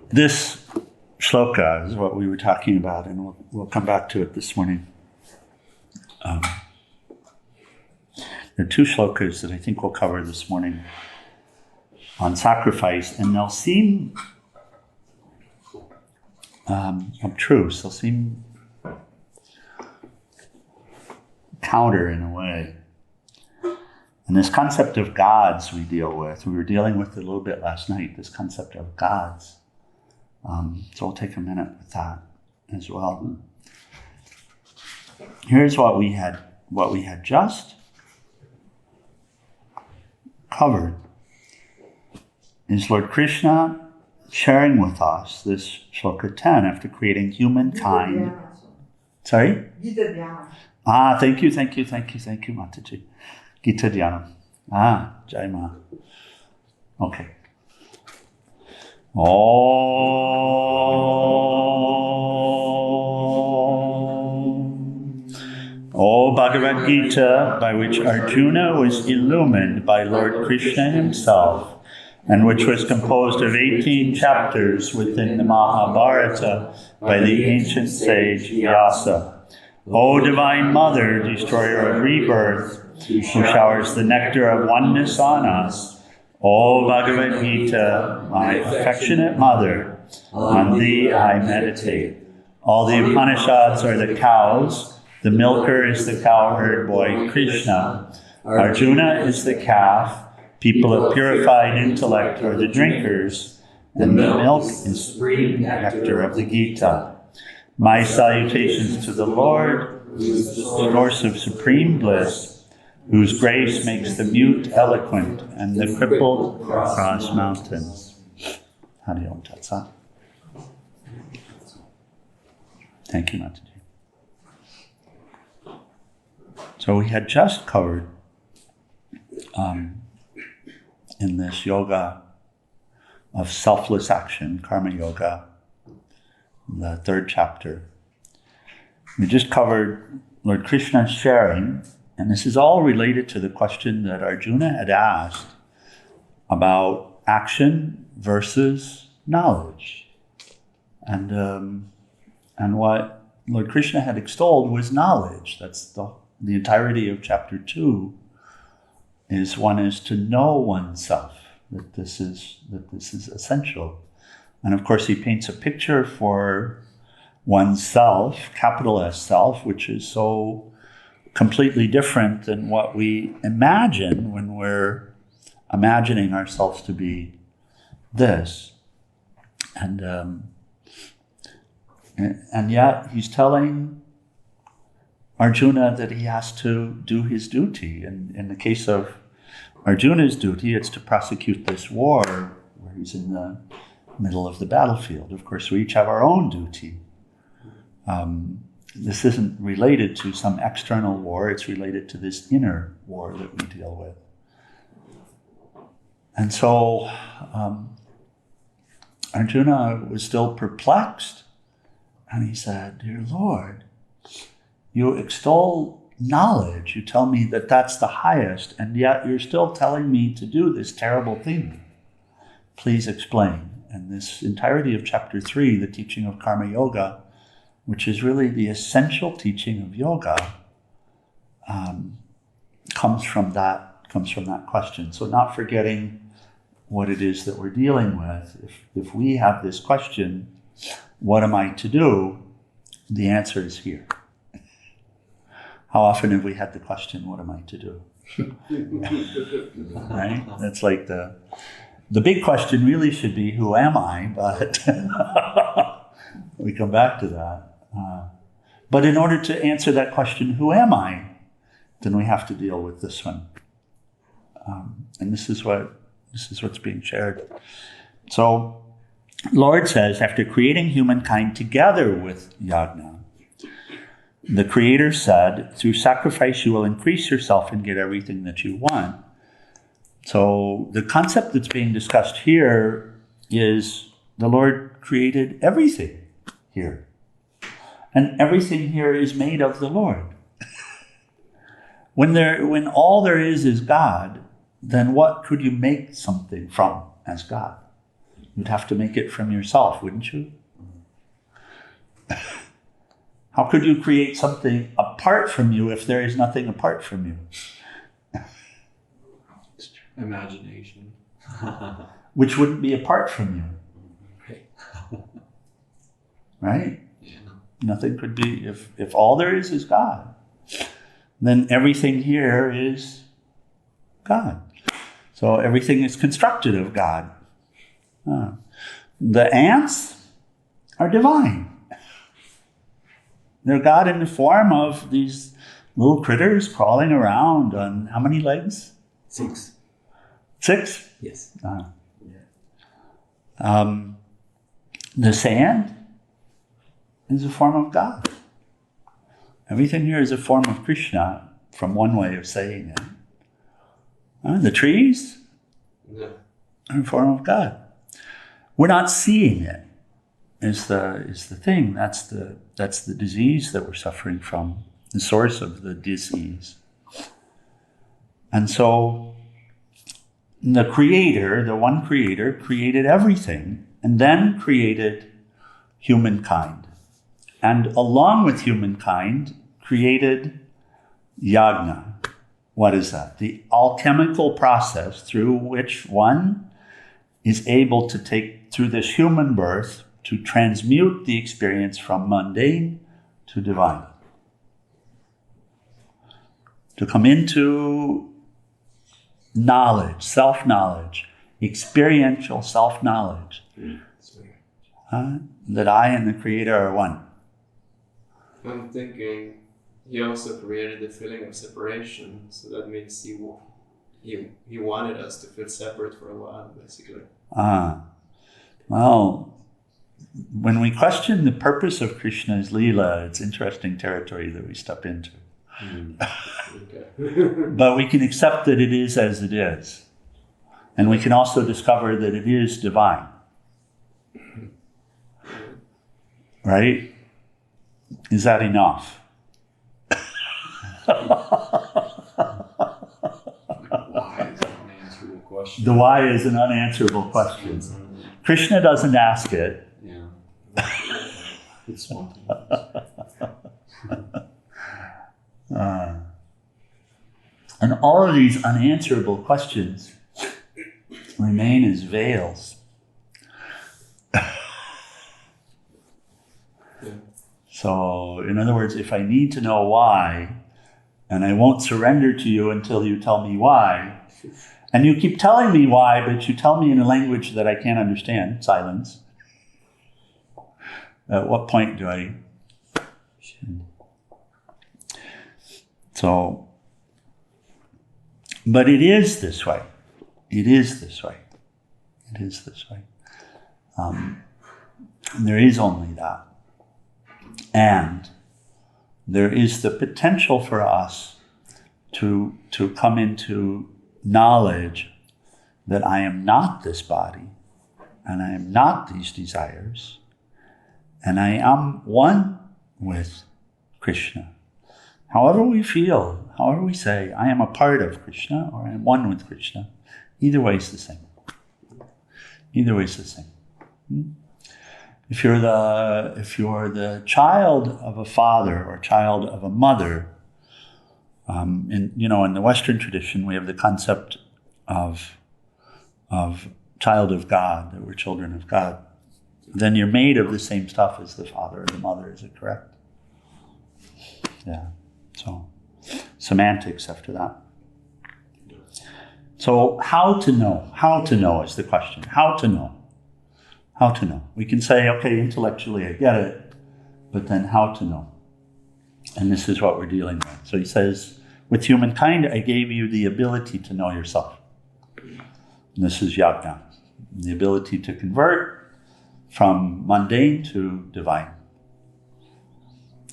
This shloka is what we were talking about, and we'll come back to it this morning. There are two shlokas that I think we'll cover this morning on sacrifice, and they'll seem obtruse. They'll seem counter in a way. And this concept of gods we deal with, we were dealing with it a little bit last night, this concept of gods. So I'll take a minute with that as well. Here's what we had just covered. Is Lord Krishna sharing with us this shloka 10 after creating humankind. Sorry? Geeta Dhyana. Thank you, Mataji. Geeta Dhyana. Jai Ma. Okay. O Bhagavad Gita, by which Arjuna was illumined by Lord Krishna himself, and which was composed of 18 chapters within the Mahabharata by the ancient sage Vyasa. O Divine Mother, destroyer of rebirth, who showers the nectar of oneness on us, O Bhagavad Gita, my affectionate mother, on thee I meditate. All the Upanishads are the cows, the milker is the cowherd boy Krishna, Arjuna is the calf, people of purified intellect are the drinkers, and the milk is supreme nectar of the Gita. My salutations to the Lord, who is the source of supreme bliss, whose grace makes the mute eloquent and the crippled cross mountains. Hari Om Tat Sat. Thank you, Mataji. So we had just covered in this yoga of selfless action, karma yoga, the third chapter. We just covered Lord Krishna's sharing, and this is all related to the question that Arjuna had asked about action versus knowledge. And what Lord Krishna had extolled was knowledge. That's the entirety of chapter 2. One is to know oneself, that this is essential. And of course he paints a picture for oneself, capital S self, which is so completely different than what we imagine when we're imagining ourselves to be this. And yet he's telling Arjuna that he has to do his duty. And in the case of Arjuna's duty, it's to prosecute this war where he's in the middle of the battlefield. Of course, we each have our own duty. This isn't related to some external war, it's related to this inner war that we deal with. And so Arjuna was still perplexed, and he said, "Dear Lord, you extol knowledge, you tell me that that's the highest, and yet you're still telling me to do this terrible thing. Please explain." And this entirety of chapter 3, the teaching of karma yoga, which is really the essential teaching of yoga, comes from that question. So not forgetting what it is that we're dealing with. If we have this question, what am I to do? The answer is here. How often have we had the question, what am I to do? Right? That's like the big question really should be, who am I? But we come back to that. But in order to answer that question, who am I? Then we have to deal with this one. And this is what's being shared. So Lord says, after creating humankind together with yajna, the Creator said, through sacrifice you will increase yourself and get everything that you want. So the concept that's being discussed here is the Lord created everything here. And everything here is made of the Lord. When all there is God, then what could you make something from as God? You'd have to make it from yourself, wouldn't you? How could you create something apart from you if there is nothing apart from you? Imagination. Which wouldn't be apart from you. Right? Yeah. Nothing could be, if all there is God, then everything here is God. So everything is constructed of God. The ants are divine. They're God in the form of these little critters crawling around on how many legs? 6. 6? Yes. The sand is a form of God. Everything here is a form of Krishna, from one way of saying it. The trees are a form of God. We're not seeing it. Is the thing. That's the disease that we're suffering from, the source of the disease. And so the Creator, the one Creator, created everything and then created humankind. And along with humankind, created yajna. What is that? The alchemical process through which one is able to take, through this human birth, to transmute the experience from mundane to divine. To come into knowledge, self-knowledge, experiential self-knowledge. That I and the Creator are one. I'm thinking he also created the feeling of separation, so that means he wanted us to feel separate for a while, basically. Well, when we question the purpose of Krishna's Leela, it's interesting territory that we step into. But we can accept that it is as it is. And we can also discover that it is divine. Right? Is that enough? Why is an unanswerable question? The why is an unanswerable question. Krishna doesn't ask it. Yeah. It's spontaneous. And all of these unanswerable questions remain as veils. So, in other words, if I need to know why, and I won't surrender to you until you tell me why, and you keep telling me why, but you tell me in a language that I can't understand, silence, at what point do I... So, but it is this way. It is this way. It is this way. There is only that. And there is the potential for us to come into knowledge that I am not this body, and I am not these desires, and I am one with Krishna. However we feel, however we say, I am a part of Krishna, or I am one with Krishna, either way is the same. Either way is the same. If you're the child of a father or child of a mother, in the Western tradition we have the concept of child of God, that we're children of God. Then you're made of the same stuff as the father or the mother. Is it correct? Yeah. So semantics after that. So how to know? How to know is the question. How to know? How to know? We can say, okay, intellectually I get it, but then how to know? And this is what we're dealing with. So he says, with humankind, I gave you the ability to know yourself. And this is yajna, the ability to convert from mundane to divine.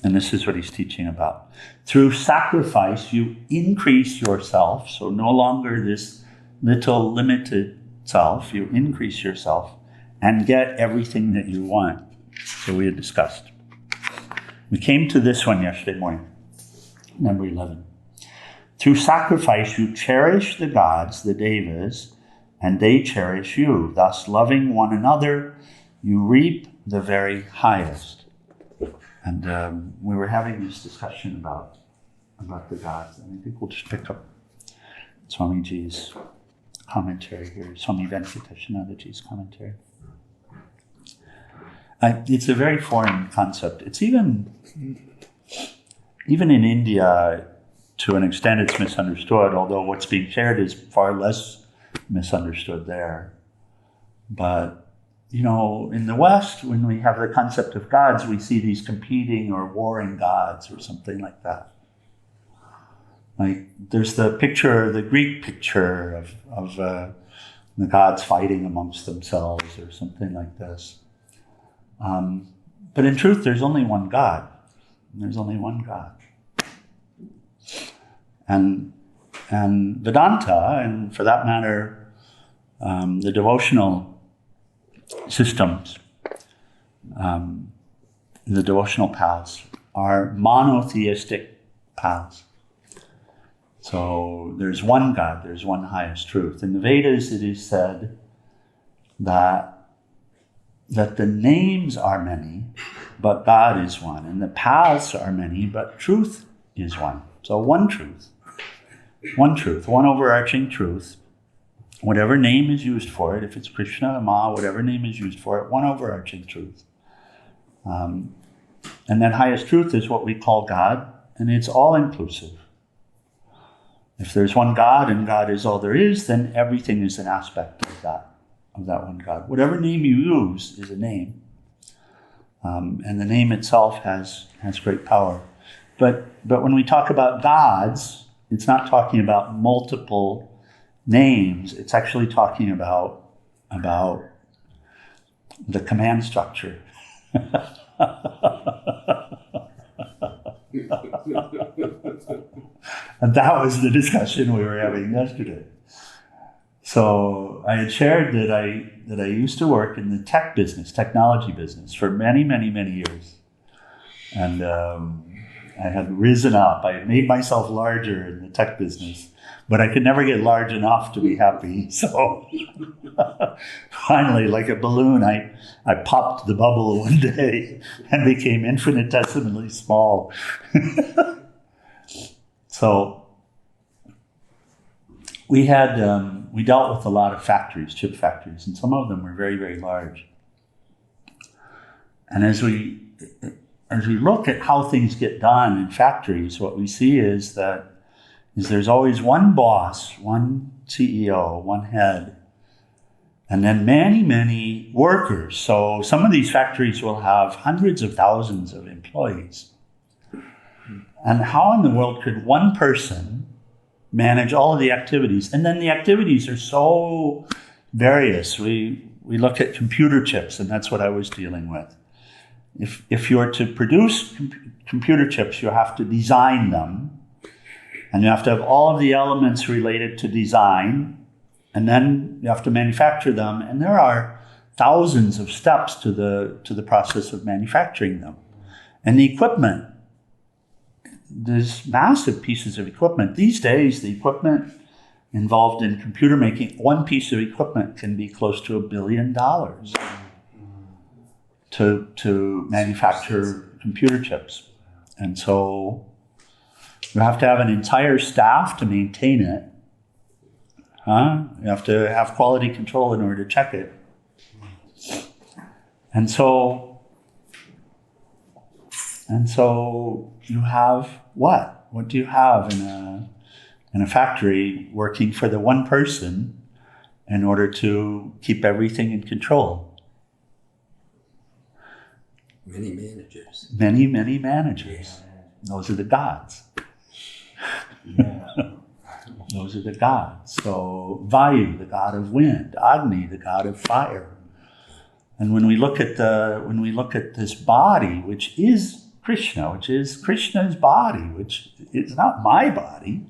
And this is what he's teaching about. Through sacrifice, you increase yourself, so no longer this little limited self, you increase yourself and get everything that you want. So we had discussed. We came to this one yesterday morning, number 11. Through sacrifice, you cherish the gods, the devas, and they cherish you. Thus, loving one another, you reap the very highest. And we were having this discussion about the gods, and I think we'll just pick up Swamiji's commentary here, Swami Venkatesanandaji's commentary. It's a very foreign concept. It's even in India, to an extent, it's misunderstood, although what's being shared is far less misunderstood there. But, in the West, when we have the concept of gods, we see these competing or warring gods or something like that. Like, there's the Greek picture of the gods fighting amongst themselves or something like this. But in truth, there's only one God. There's only one God. And Vedanta, and for that matter, the devotional systems, the devotional paths, are monotheistic paths. So there's one God, there's one highest truth. In the Vedas, it is said that the names are many, but God is one. And the paths are many, but truth is one. So one truth, one overarching truth. Whatever name is used for it, if it's Krishna, Ma, whatever name is used for it, one overarching truth. And that highest truth is what we call God, and it's all-inclusive. If there's one God and God is all there is, then everything is an aspect of that one God. Whatever name you use is a name. And the name itself has great power. But when we talk about gods, it's not talking about multiple names. It's actually talking about the command structure. And that was the discussion we were having yesterday. So I had shared that I used to work in the technology business for many, many, many years. And I had risen up. I had made myself larger in the tech business, but I could never get large enough to be happy. So finally, like a balloon, I popped the bubble one day and became infinitesimally small. So we dealt with a lot of factories, chip factories, and some of them were very, very large. And as we look at how things get done in factories, what we see is there's always one boss, one CEO, one head, and then many, many workers. So some of these factories will have hundreds of thousands of employees. And how in the world could one person manage all of the activities? And then the activities are so various. We look at computer chips, and that's what I was dealing with. If you're to produce computer chips, you have to design them, and you have to have all of the elements related to design, and then you have to manufacture them, and there are thousands of steps to the process of manufacturing them. And the equipment, there's massive pieces of equipment. These days, the equipment involved in computer making, one piece of equipment can be close to $1 billion to manufacture computer chips. And so you have to have an entire staff to maintain it. You have to have quality control in order to check it. And so you have what? What do you have in a factory working for the one person in order to keep everything in control? Many managers. Many, many managers. Yeah. Those are the gods. Yeah. Those are the gods. So Vayu, the god of wind; Agni, the god of fire. And when we look at this body, which is Krishna, which is Krishna's body, which is not my body.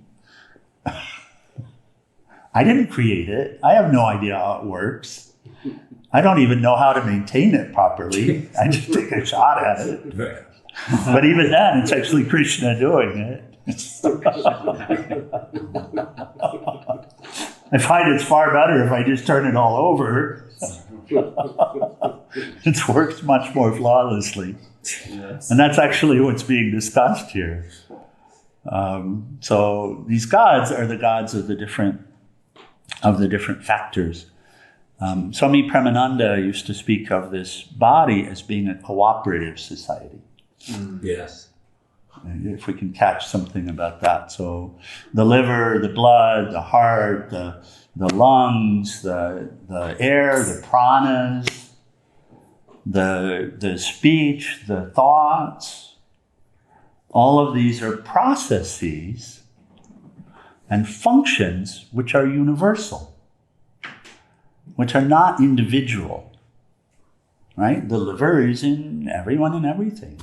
I didn't create it. I have no idea how it works. I don't even know how to maintain it properly. I just take a shot at it. But even then, it's actually Krishna doing it. I find it's far better if I just turn it all over. It works much more flawlessly. Yes. And that's actually what's being discussed here. So these gods are the gods of the different factors. Swami Premananda used to speak of this body as being a cooperative society. Yes. If we can catch something about that. So the liver, the blood, the heart, the lungs, the air, the pranas, the speech, the thoughts, all of these are processes and functions which are universal, which are not individual. Right? The liver is in everyone and everything.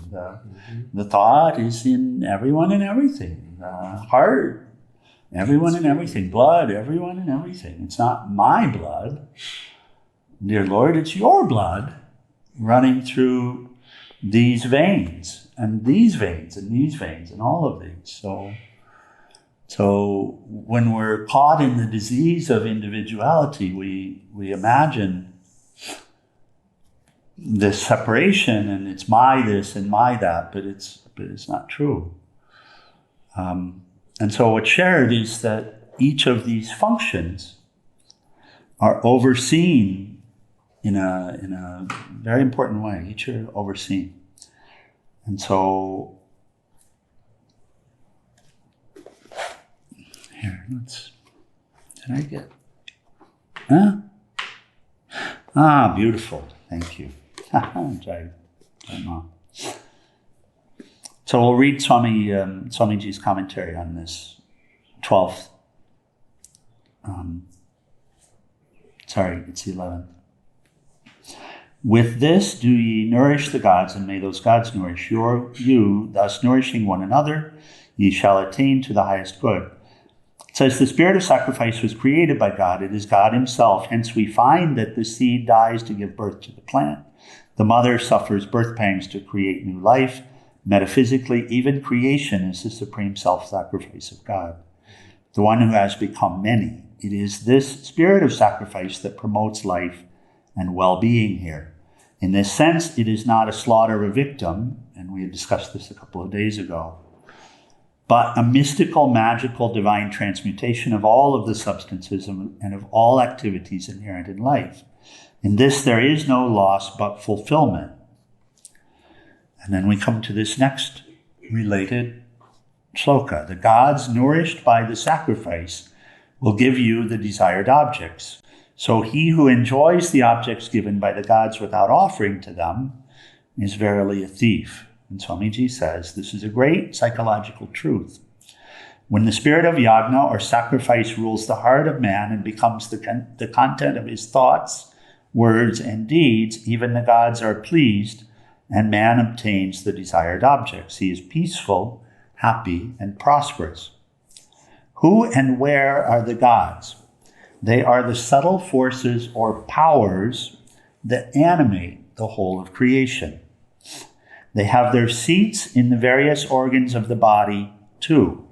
The thought is in everyone and everything. The heart, everyone and everything. Blood, everyone and everything. It's not my blood. Dear Lord, it's your blood running through these veins and these veins and these veins and all of these. So when we're caught in the disease of individuality, we imagine this separation, and it's my this and my that, but it's not true. And so what's shared is that each of these functions are overseen in a very important way. Each are overseen, and so here, did I get? Beautiful. Thank you. So we'll read Swamiji's commentary on this 12th. It's the 11th. With this do ye nourish the gods, and may those gods nourish you, thus nourishing one another, ye shall attain to the highest good. It says, the spirit of sacrifice was created by God. It is God himself. Hence we find that the seed dies to give birth to the plant. The mother suffers birth pangs to create new life. Metaphysically, even creation is the supreme self-sacrifice of God, the one who has become many. It is this spirit of sacrifice that promotes life and well-being here. In this sense, it is not a slaughter of a victim, and we had discussed this a couple of days ago, but a mystical, magical, divine transmutation of all of the substances and of all activities inherent in life. In this, there is no loss but fulfillment. And then we come to this next related shloka. The gods, nourished by the sacrifice, will give you the desired objects. So he who enjoys the objects given by the gods without offering to them is verily a thief. And Swamiji says this is a great psychological truth. When the spirit of yajna or sacrifice rules the heart of man and becomes the content of his thoughts, words, and deeds, even the gods are pleased, and man obtains the desired objects. He is peaceful, happy, and prosperous. Who and where are the gods? They are the subtle forces or powers that animate the whole of creation. They have their seats in the various organs of the body, too.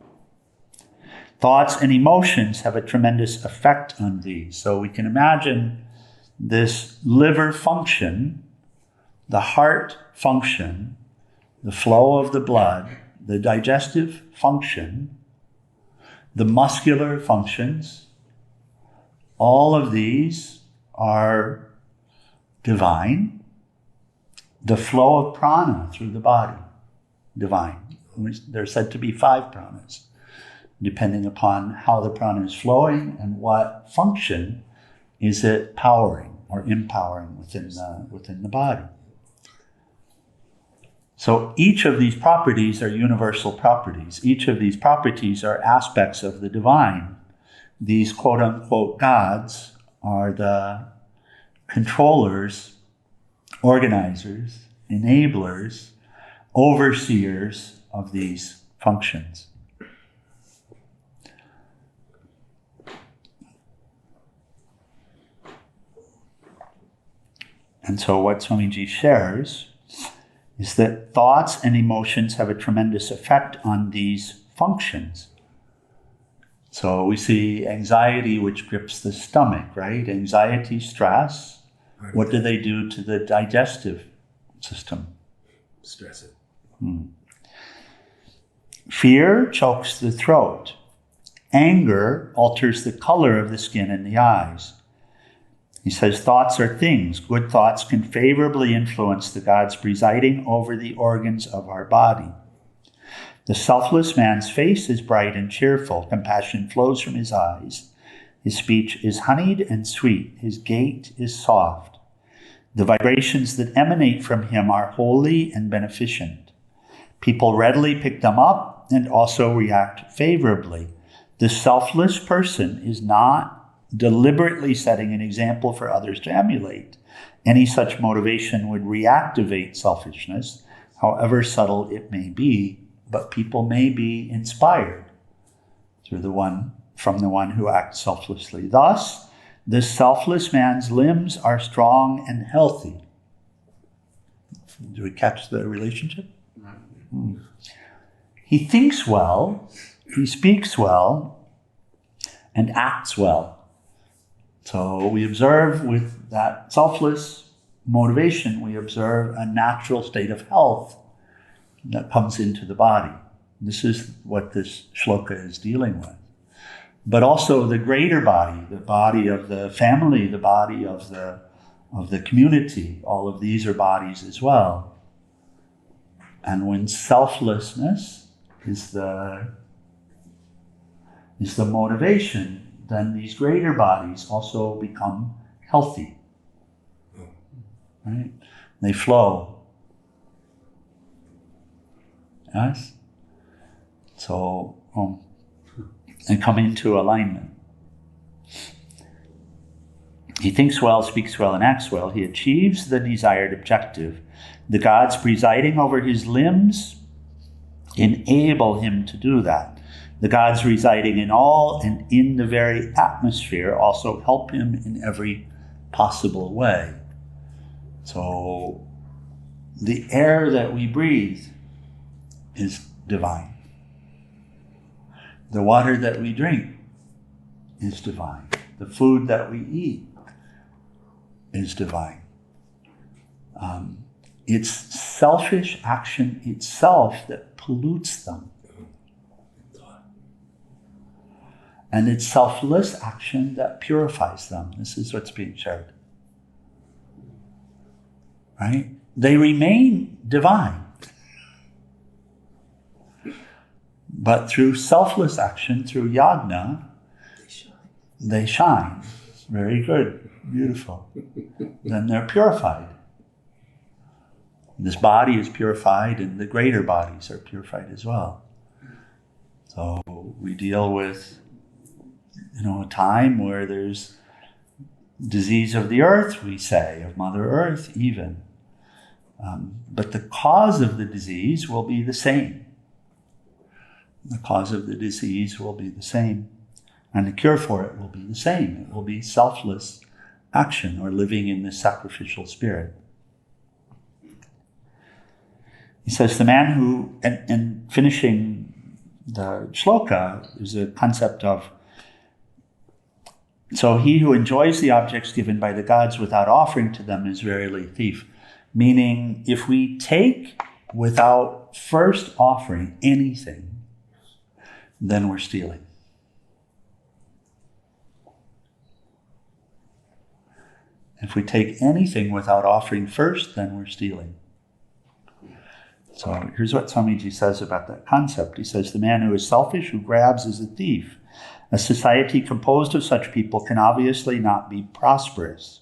Thoughts and emotions have a tremendous effect on these. So we can imagine this liver function, the heart function, the flow of the blood, the digestive function, the muscular functions, all of these are divine. The flow of prana through the body, divine. There's said to be 5 pranas, depending upon how the prana is flowing and what function is it powering or empowering within the body. So each of these properties are universal properties. Each of these properties are aspects of the divine. These quote-unquote gods are the controllers, organizers, enablers, overseers of these functions. And so what Swamiji shares is that thoughts and emotions have a tremendous effect on these functions. So we see anxiety, which grips the stomach, right? Anxiety, stress. What do they do to the digestive system? Stress it. Fear chokes the throat. Anger alters the color of the skin and the eyes. He says, thoughts are things. Good thoughts can favorably influence the gods presiding over the organs of our body. The selfless man's face is bright and cheerful. Compassion flows from his eyes. His speech is honeyed and sweet. His gait is soft. The vibrations that emanate from him are holy and beneficent. People readily pick them up and also react favorably. The selfless person is not deliberately setting an example for others to emulate. Any such motivation would reactivate selfishness, however subtle it may be, but people may be inspired from the one who acts selflessly. Thus, the selfless man's limbs are strong and healthy. Do we catch the relationship? He thinks well, he speaks well, and acts well. So we observe with that selfless motivation, we observe a natural state of health that comes into the body. This is what this shloka is dealing with. But also the greater body, the body of the family, the body of the community, all of these are bodies as well. And when selflessness is the motivation, then these greater bodies also become healthy. Right? They flow. Yes? So, and come into alignment. He thinks well, speaks well, and acts well. He achieves the desired objective. The gods presiding over his limbs enable him to do that. The gods residing in all and in the very atmosphere also help him in every possible way. So the air that we breathe is divine. The water that we drink is divine. The food that we eat is divine. It's selfish action itself that pollutes them. And it's selfless action that purifies them. This is what's being shared. Right? They remain divine. But through selfless action, through yajna, they shine. Very good. Beautiful. Then they're purified. This body is purified and the greater bodies are purified as well. So we deal with a time where there's disease of the earth, we say, of Mother Earth even. But the cause of the disease will be the same. The cause of the disease will be the same. And the cure for it will be the same. It will be selfless action or living in the sacrificial spirit. He says the man who, and finishing the shloka, is a concept of, so he who enjoys the objects given by the gods without offering to them is verily a thief. Meaning, if we take without first offering anything, then we're stealing. If we take anything without offering first, then we're stealing. So here's what Swamiji says about that concept. He says, the man who is selfish, who grabs, is a thief. A society composed of such people can obviously not be prosperous.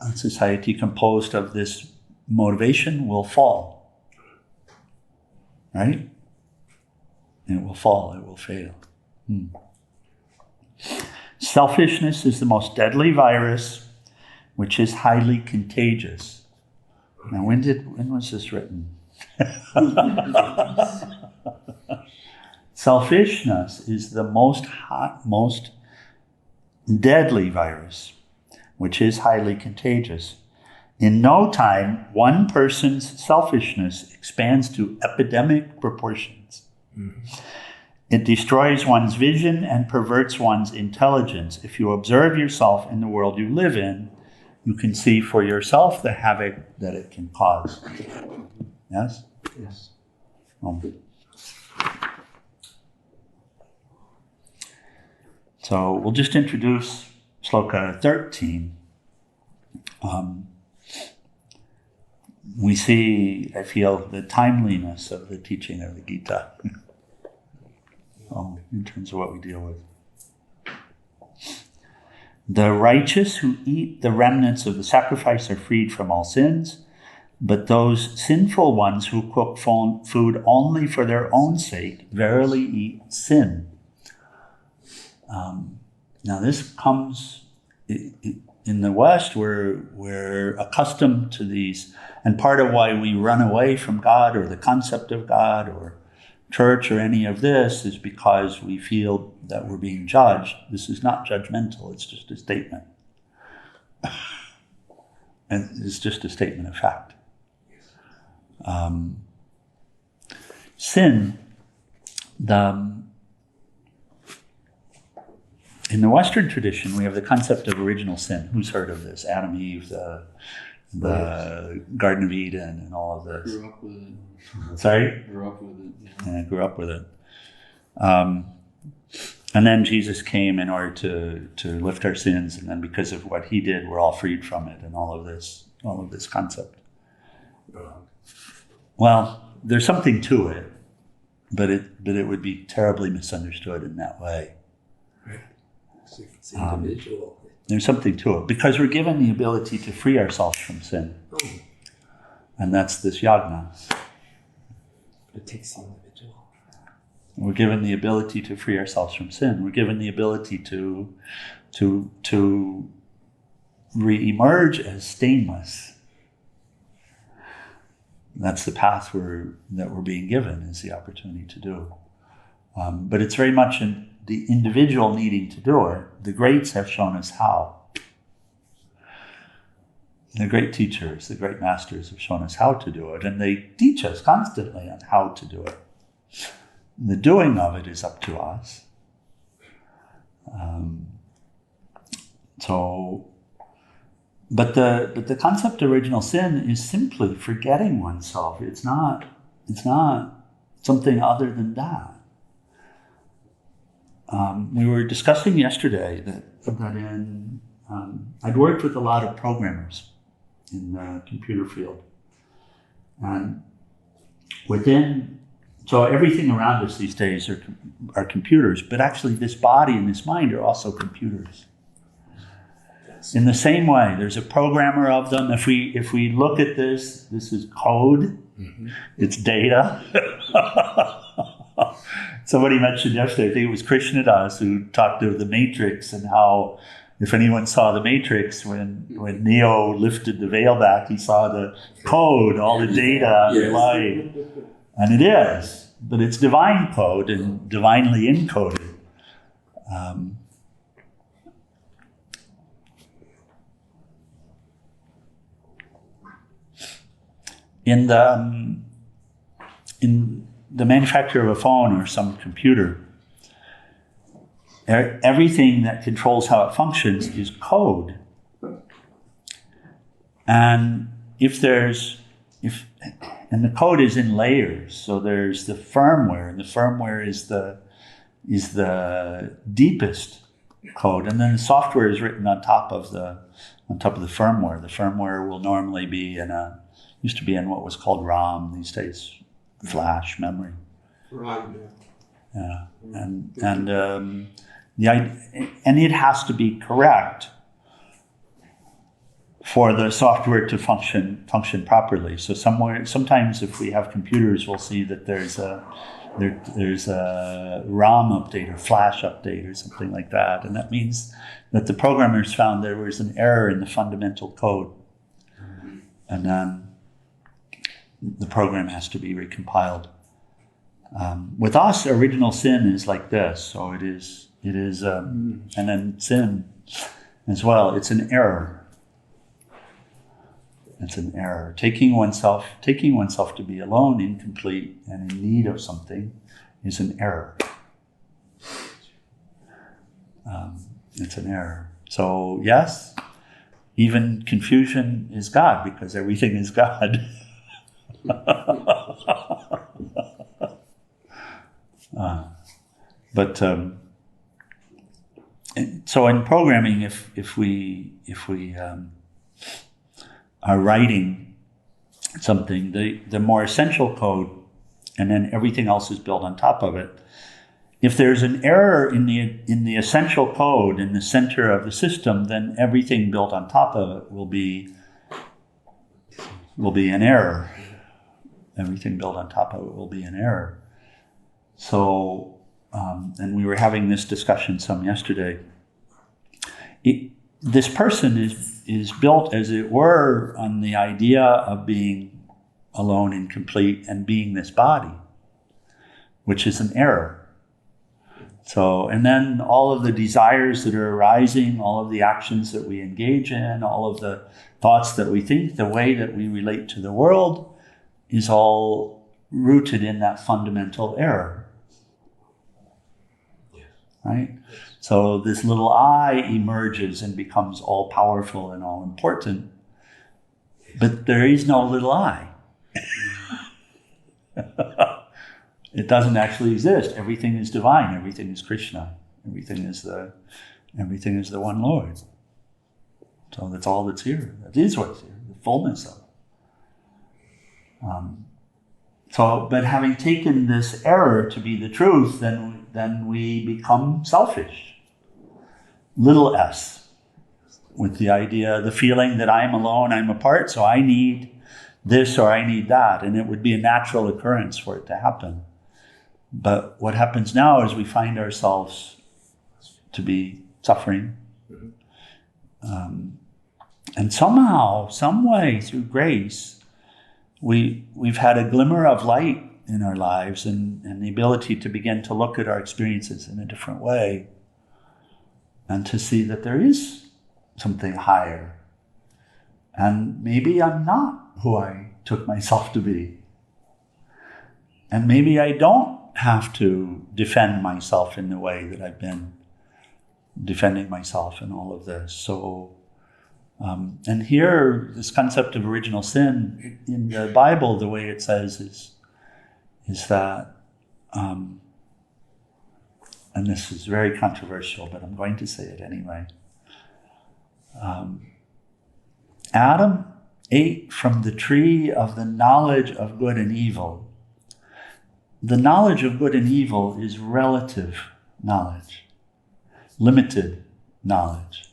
A society composed of this motivation will fall. Right? It will fall, it will fail. Selfishness is the most deadly virus, which is highly contagious. Now, when was this written? Selfishness is the most deadly virus, which is highly contagious. In no time, one person's selfishness expands to epidemic proportions. It destroys one's vision and perverts one's intelligence. If you observe yourself in the world you live in, you can see for yourself the havoc that it can cause. Yes? Yes. So we'll just introduce Shloka 13. We see, I feel, the timeliness of the teaching of the Gita in terms of what we deal with. The righteous who eat the remnants of the sacrifice are freed from all sins, but those sinful ones who cook food only for their own sake verily eat sin. Now this comes in the West. We're accustomed to these, and part of why we run away from God or the concept of God or church or any of this is because we feel that we're being judged. This is not judgmental, it's just a statement. And it's just a statement of fact. Sin, in the Western tradition, we have the concept of original sin. Who's heard of this? Adam, Eve, the Garden of Eden, and all of this. Grew up with it. Sorry? Grew up with it. And I grew up with it. And then Jesus came in order to lift our sins, and then because of what he did, we're all freed from it, and all of this concept. Well, there's something to it, but it would be terribly misunderstood in that way. It's individual. There's something to it, because we're given the ability to free ourselves from sin. And that's this yagna. It takes the individual. We're given the ability to free ourselves from sin. We're given the ability to re-emerge as stainless. That's the path that we're being given, is the opportunity to do. But it's very much the individual needing to do it. The greats have shown us how. The great teachers, the great masters have shown us how to do it, and they teach us constantly on how to do it. The doing of it is up to us. But the concept of original sin is simply forgetting oneself. It's not something other than that. We were discussing yesterday that I'd worked with a lot of programmers in the computer field, and so everything around us these days are computers, but actually this body and this mind are also computers. In the same way, there's a programmer of them. If we look at this is code. Mm-hmm. It's data. Somebody mentioned yesterday, I think it was Krishnadas, who talked of the Matrix and how, if anyone saw the Matrix, when Neo lifted the veil back, he saw the code, all the data, and the light. And it is, but it's divine code and divinely encoded. In the manufacture of a phone or some computer, everything that controls how it functions is code. And and the code is in layers. So there's the firmware, and the firmware is the deepest code, and then the software is written on top of the firmware. The firmware will normally be used to be in what was called RAM, these days flash memory. Right. Yeah, and it has to be correct for the software to function properly. So sometimes if we have computers, we'll see that there's a RAM update or flash update or something like that, and that means that the programmers found there was an error in the fundamental code, and then the program has to be recompiled. With us, original sin is like this. So it is, and then sin as well. It's an error. It's an error. Taking oneself to be alone, incomplete, and in need of something is an error. It's an error. So yes, even confusion is God because everything is God. So in programming, if we are writing something, the more essential code, and then everything else is built on top of it. If there's an error in the essential code in the center of the system, then everything built on top of it will be an error. Everything built on top of it will be an error. So, and we were having this discussion some yesterday. This person is built, as it were, on the idea of being alone and complete and being this body, which is an error. So, and then all of the desires that are arising, all of the actions that we engage in, all of the thoughts that we think, the way that we relate to the world is all rooted in that fundamental error. Right? So this little I emerges and becomes all powerful and all important, but there is no little I. It doesn't actually exist. Everything is divine. Everything is Krishna. Everything is the one Lord. So that's all that's here. That is what's here. The fullness of it. But having taken this error to be the truth, then we become selfish. Little s, with the idea, the feeling that I'm alone, I'm apart, so I need this or I need that, and it would be a natural occurrence for it to happen. But what happens now is we find ourselves to be suffering. And somehow, some way, through grace, we've had a glimmer of light in our lives and the ability to begin to look at our experiences in a different way and to see that there is something higher. And maybe I'm not who I took myself to be. And maybe I don't have to defend myself in the way that I've been defending myself in all of this. So, and here, this concept of original sin in the Bible, the way it says is that, and this is very controversial, but I'm going to say it anyway. Adam ate from the tree of the knowledge of good and evil. The knowledge of good and evil is relative knowledge, limited knowledge.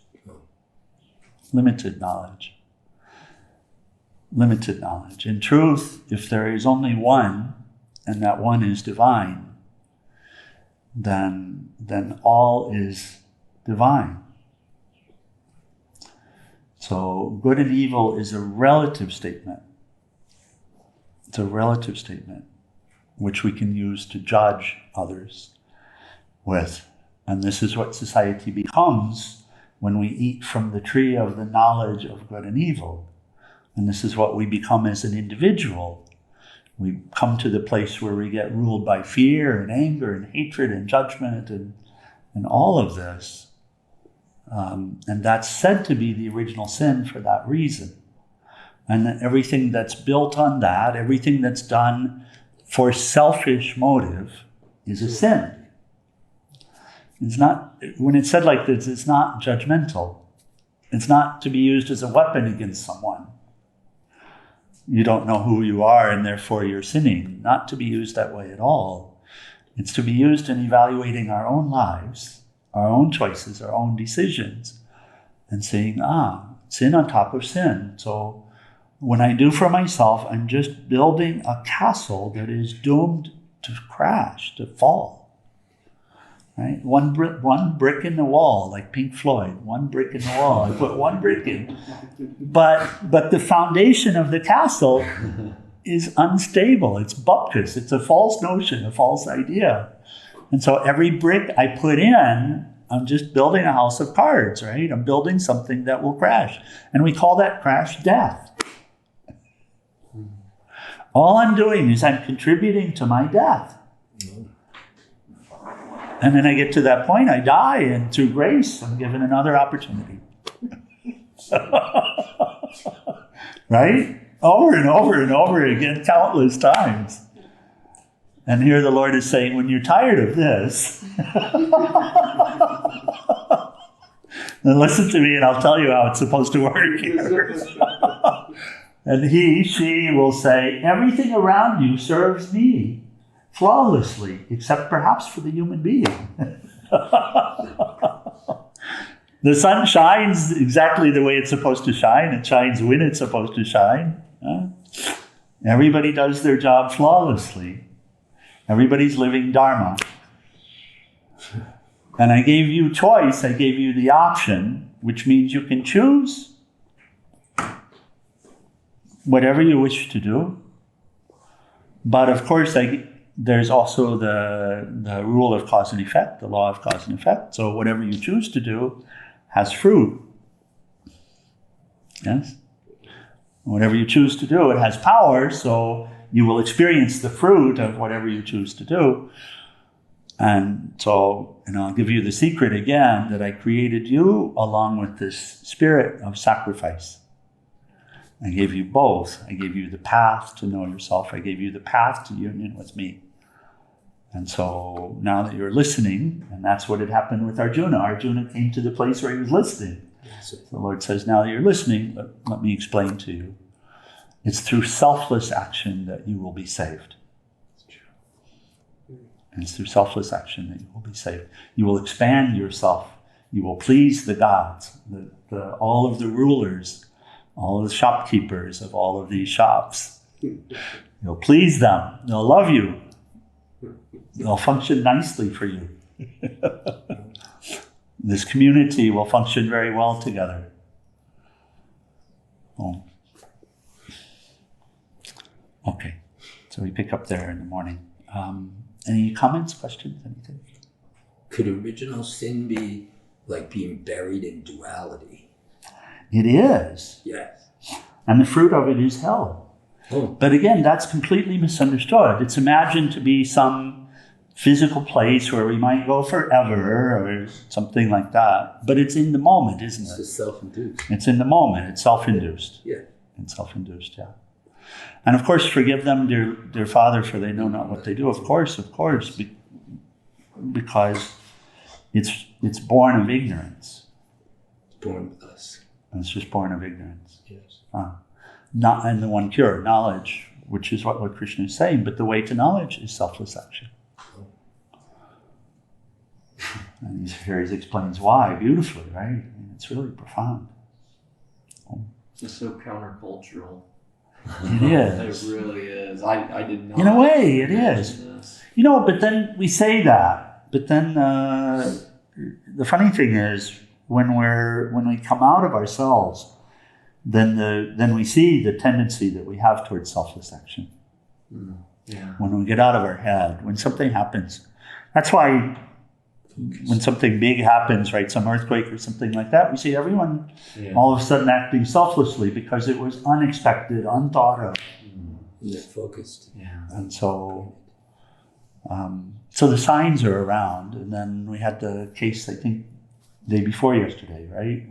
Limited knowledge. Limited knowledge. In truth, if there is only one, and that one is divine, then all is divine. So good and evil is a relative statement. It's a relative statement which we can use to judge others with. And this is what society becomes when we eat from the tree of the knowledge of good and evil. And this is what we become as an individual. We come to the place where we get ruled by fear and anger and hatred and judgment and all of this. And that's said to be the original sin for that reason. And everything that's built on that, everything that's done for selfish motive is a sin. It's not, when it's said like this, it's not judgmental. It's not to be used as a weapon against someone. You don't know who you are and therefore you're sinning. Not to be used that way at all. It's to be used in evaluating our own lives, our own choices, our own decisions, and saying, sin on top of sin. So when I do for myself, I'm just building a castle that is doomed to crash, to fall. Right? One brick in the wall, like Pink Floyd. One brick in the wall. I put one brick in. But the foundation of the castle is unstable. It's bupkis. It's a false notion, a false idea. And so every brick I put in, I'm just building a house of cards, right? I'm building something that will crash. And we call that crash death. All I'm doing is I'm contributing to my death. And then I get to that point, I die, and through grace, I'm given another opportunity. Right? Over and over and over again, countless times. And here the Lord is saying, when you're tired of this, then listen to me and I'll tell you how it's supposed to work here. And she will say, everything around you serves me flawlessly, except perhaps for the human being. The sun shines exactly the way it's supposed to shine. It shines when it's supposed to shine. Everybody does their job flawlessly. Everybody's living Dharma. And I gave you choice. I gave you the option, which means you can choose whatever you wish to do. But of course, there's also the rule of cause and effect, the law of cause and effect. So whatever you choose to do has fruit. Yes? Whatever you choose to do, it has power, so you will experience the fruit of whatever you choose to do. And so, I'll give you the secret again, that I created you along with this spirit of sacrifice. I gave you both. I gave you the path to know yourself. I gave you the path to union with me. And so now that you're listening, and that's what had happened with Arjuna. Arjuna came to the place where he was listening. The Lord says, now that you're listening, let me explain to you. It's through selfless action that you will be saved. And it's through selfless action that you will be saved. You will expand yourself. You will please the gods, all of the rulers, all of the shopkeepers of all of these shops. You'll please them. They'll love you. They'll function nicely for you. This community will function very well together. Oh. Okay, so we pick up there in the morning. Any comments, questions, anything? Could original sin be like being buried in duality? It is. Yes. And the fruit of it is hell. Oh. But again, that's completely misunderstood. It's imagined to be some physical place where we might go forever or something like that. But it's in the moment, isn't it? It's just self-induced. It's in the moment. It's self-induced. Yeah. It's self-induced, yeah. And of course, forgive them, dear Father, for they know not what they do. Of course, because it's born of ignorance. It's born with us. And it's just born of ignorance. Yes. Not and the one cure, knowledge, which is what Krishna is saying. But the way to knowledge is selfless action. And here he explains why beautifully, right? I mean, it's really profound. It's so countercultural. It is. It really is. I did not. In a way, it is. This. But then we say that. But then the funny thing is, when we come out of ourselves, then we see the tendency that we have towards selfless action. Yeah. When we get out of our head, when something happens, that's why when something big happens, right, some earthquake or something like that, we see everyone all of a sudden acting selflessly because it was unexpected, unthought of. They're focused. Yeah. And so the signs are around. And then we had the case, I think, day before yesterday, right,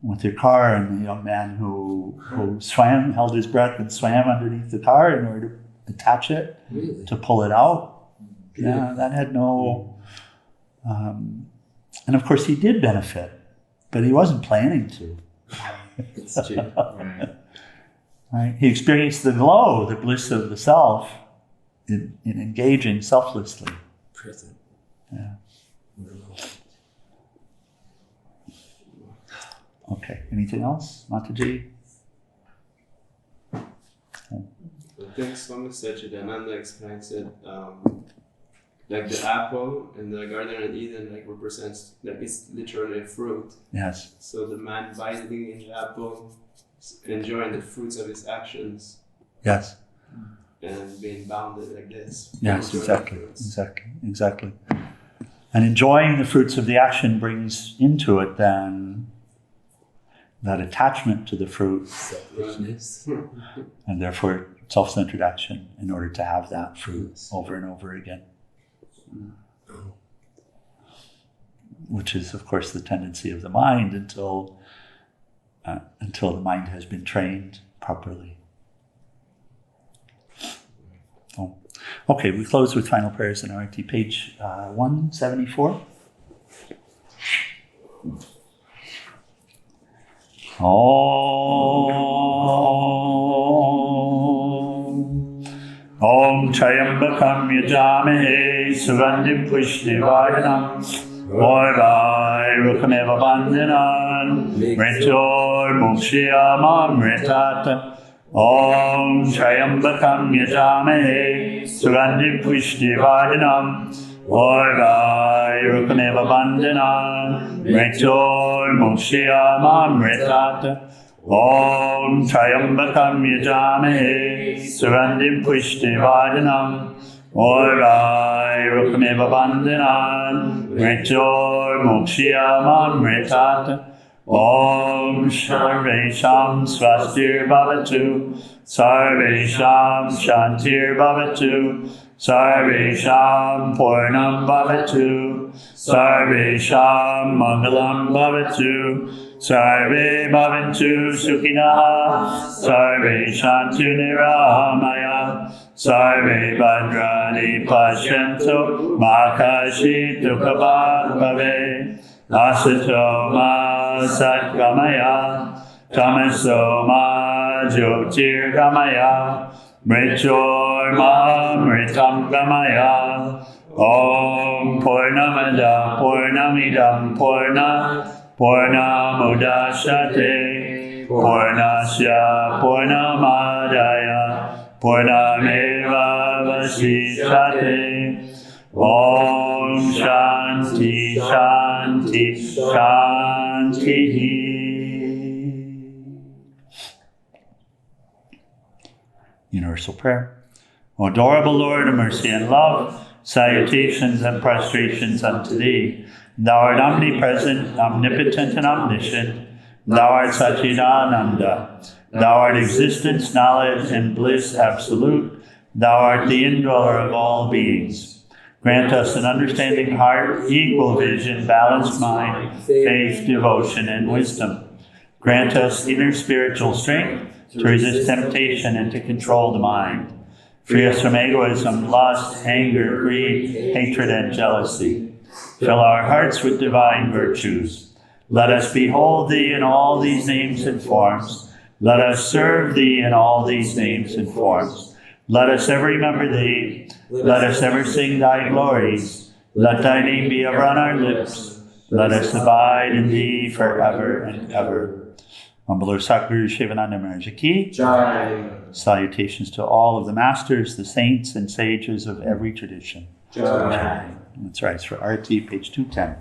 with your car and the young man who swam, held his breath and swam underneath the car in order to attach it, to pull it out. Yeah, that had no... and of course he did benefit, but he wasn't planning to. It's true. Right? He experienced the glow, the bliss of the self in engaging selflessly. Present. Yeah. Okay, anything else? Mataji? I think Swami Satchidananda explains it like the apple in the Garden of Eden represents, it's literally a fruit. Yes. So the man biting in the apple, enjoying the fruits of his actions. Yes. And being bounded like this. Yes, exactly. And enjoying the fruits of the action brings into it then that attachment to the fruit. Selfishness. And therefore self-centered action in order to have that fruit over and over again. which is, of course, the tendency of the mind until the mind has been trained properly. Oh. Okay, we close with final prayers in RT, page 174. Om Trayambakam Yajamahe Sugandhim Pushtivardhanam Orvai Rukameva Bandhanan Mritor Mukshiyamam Mritata Om Trayambakam Yajamahe Sugandhim Pushtivardhanam Orvai Rukameva Bandhanan Mritor Mukshiyamam Mritata Om Trayambakam Yajamahe Sugandhim Pushtivardhanam Orvai Rukameva Bandhanan Mritor Mukshiyamam Mritata Om Sarvesham Swastir Bhavatu Sarvesham Shantir Bhavatu Sarvesham Purnam Bhavatu Sarvesham Mangalam Bhavatu Sarve Bhavantu Sukhinaha Sarve Shantu Niramaya Sarve Bhadrani Pashyanto Makashi Dukhabhat Bhave Asato Ma Satgamaya Tamaso Ma Jyotir Gamaya Mritor Ma Mritam Gamaya Om Purnamada Purnamidam Purnamudachyate Purnasya Purnamadaya Purnameva Vasishyate Om Shanti Shanti Shanti. Universal prayer. O adorable Lord of mercy and love, salutations and prostrations unto thee. Thou art omnipresent, omnipotent, and omniscient. Thou art Satchidananda. Thou art existence, knowledge, and bliss absolute. Thou art the indweller of all beings. Grant us an understanding heart, equal vision, balanced mind, faith, devotion, and wisdom. Grant us inner spiritual strength to resist temptation and to control the mind. Free us from egoism, lust, anger, greed, hatred, and jealousy. Fill our hearts with divine virtues. Let us behold thee in all these names and forms. Let us serve thee in all these names and forms. Let us ever remember thee. Let us ever sing thy glories. Let thy name be ever on our lips. Let us abide in thee forever and ever. Humble Sadguru Shivananda Maharaj Ki Jai. Salutations to all of the masters, the saints, and sages of every tradition. Jai. That's right, it's for RT, page 210.